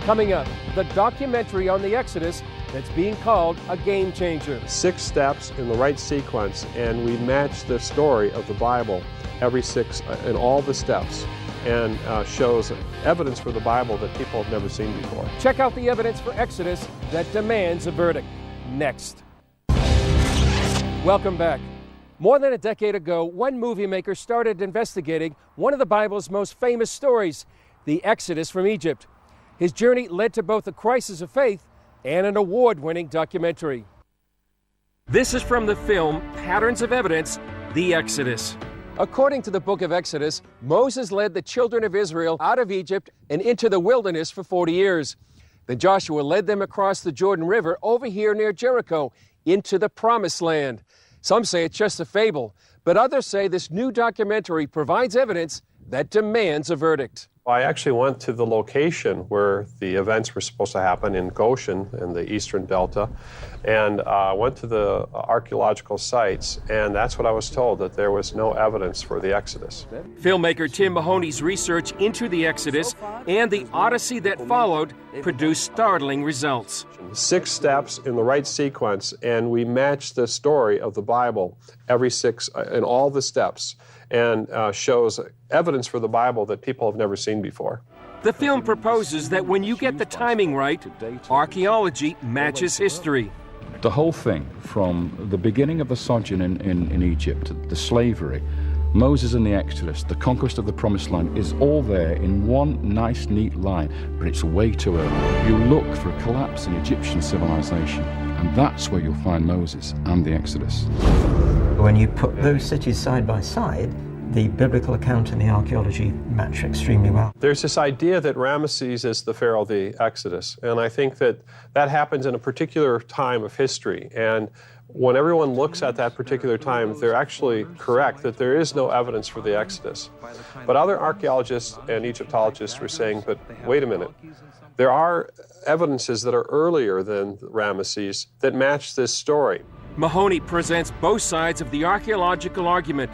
Coming up, the documentary on the Exodus that's being called a game changer. 6 steps in the right sequence, and we match the story of the Bible every 6 in all the steps, and shows evidence for the Bible that people have never seen before. Check out the evidence for Exodus that demands a verdict. Next. Welcome back. More than a decade ago, one movie maker started investigating one of the Bible's most famous stories, the Exodus from Egypt. His journey led to both a crisis of faith and an award-winning documentary. This is from the film Patterns of Evidence, The Exodus. According to the book of Exodus, Moses led the children of Israel out of Egypt and into the wilderness for 40 years. Then Joshua led them across the Jordan River over here near Jericho into the Promised Land. Some say it's just a fable, but others say this new documentary provides evidence that demands a verdict. I actually went to the location where the events were supposed to happen in Goshen in the eastern delta, and went to the archaeological sites, and that's what I was told, that there was no evidence for the Exodus. Filmmaker Tim Mahoney's research into the Exodus and the Odyssey that followed produced startling results. 6 steps in the right sequence, and we match the story of the Bible every 6 in all the steps, and shows evidence for the Bible that people have never seen before. The film proposes that when you get the timing right, archaeology matches history. The whole thing, from the beginning of the sojourn in Egypt, the slavery, Moses and the Exodus, the conquest of the Promised Land, is all there in one nice, neat line, but it's way too early. You look for a collapse in Egyptian civilization, and that's where you'll find Moses and the Exodus. When you put those cities side by side, the biblical account and the archaeology match extremely well. There's this idea that Ramesses is the pharaoh of the Exodus, and I think that that happens in a particular time of history. And when everyone looks at that particular time, they're actually correct that there is no evidence for the Exodus. But other archaeologists and Egyptologists were saying, but wait a minute, there are evidences that are earlier than Ramesses that match this story. Mahoney presents both sides of the archaeological argument.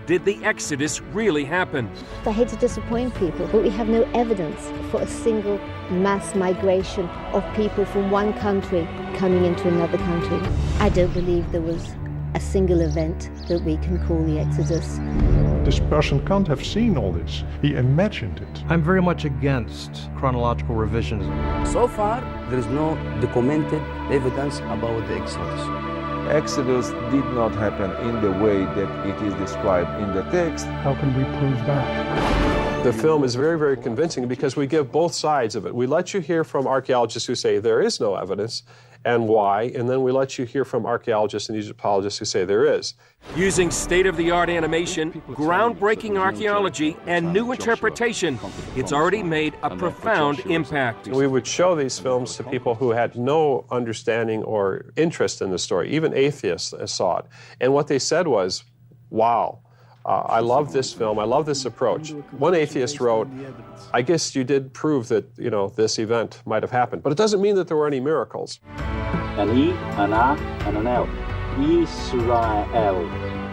Did the Exodus really happen? I hate to disappoint people, but we have no evidence for a single mass migration of people from one country coming into another country. I don't believe there was a single event that we can call the Exodus. This person can't have seen all this. He imagined it. I'm very much against chronological revisionism. So far, there is no documented evidence about the Exodus. Exodus did not happen in the way that it is described in the text. How can we prove that? The film is very, very convincing because we give both sides of it. We let you hear from archaeologists who say there is no evidence and why, and then we let you hear from archaeologists and Egyptologists who say there is. Using state-of-the-art animation, groundbreaking archaeology, and new interpretation, it's already made a profound impact. We would show these films to people who had no understanding or interest in the story. Even atheists saw it. And what they said was, wow, I love this film, I love this approach. One atheist wrote, I guess you did prove that, this event might have happened, but it doesn't mean that there were any miracles. Ani, Ana, Ananel,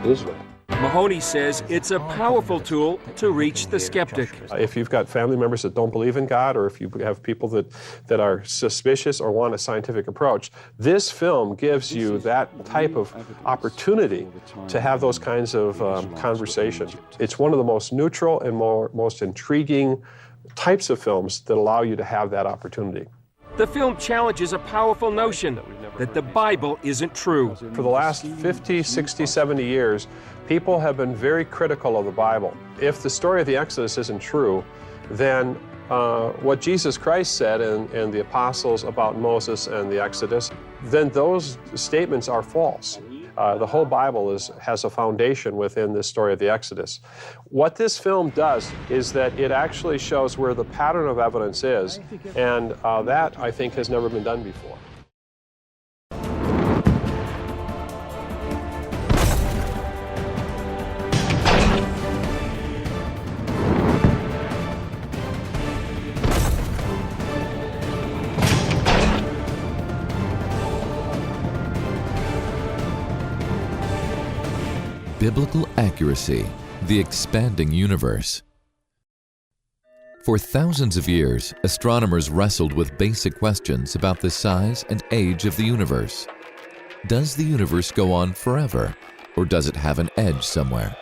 Israel. Mahoney says it's a powerful tool to reach the skeptic. If you've got family members that don't believe in God, or if you have people that are suspicious or want a scientific approach, this film gives you that type of opportunity to have those kinds of conversations. It's one of the most neutral and most intriguing types of films that allow you to have that opportunity. The film challenges a powerful notion that the Bible isn't true. For the last 50, 60, 70 years, people have been very critical of the Bible. If the story of the Exodus isn't true, then what Jesus Christ said and the apostles about Moses and the Exodus, then those statements are false. The whole Bible has a foundation within this story of the Exodus. What this film does is that it actually shows where the pattern of evidence is, and that, I think, has never been done before. Biblical accuracy, the expanding universe. For thousands of years, astronomers wrestled with basic questions about the size and age of the universe. Does the universe go on forever, or does it have an edge somewhere?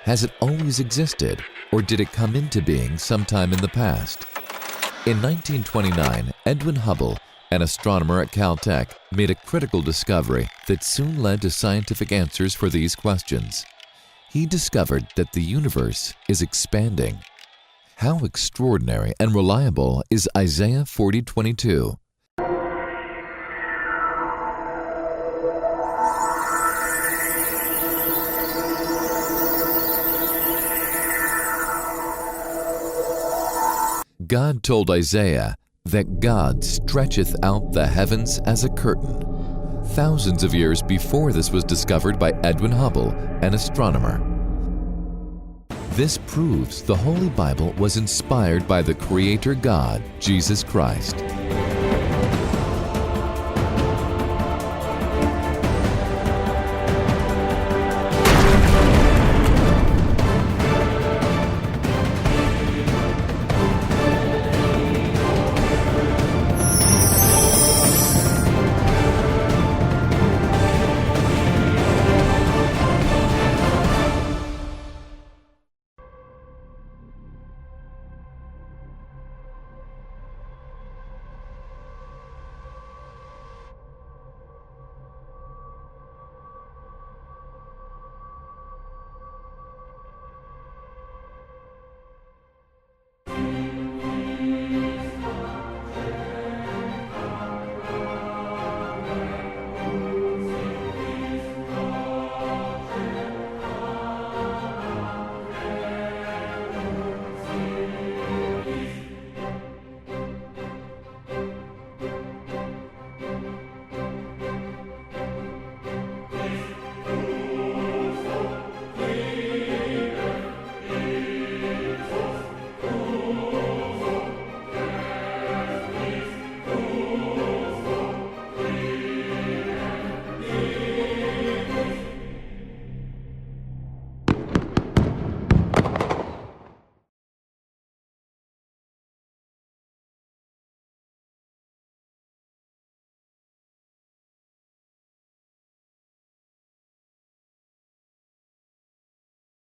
Has it always existed, or did it come into being sometime in the past? In 1929, Edwin Hubble, an astronomer at Caltech, made a critical discovery that soon led to scientific answers for these questions. He discovered that the universe is expanding. How extraordinary and reliable is Isaiah 40:22? God told Isaiah that God stretcheth out the heavens as a curtain. Thousands of years before this was discovered by Edwin Hubble, an astronomer. This proves the Holy Bible was inspired by the Creator God, Jesus Christ.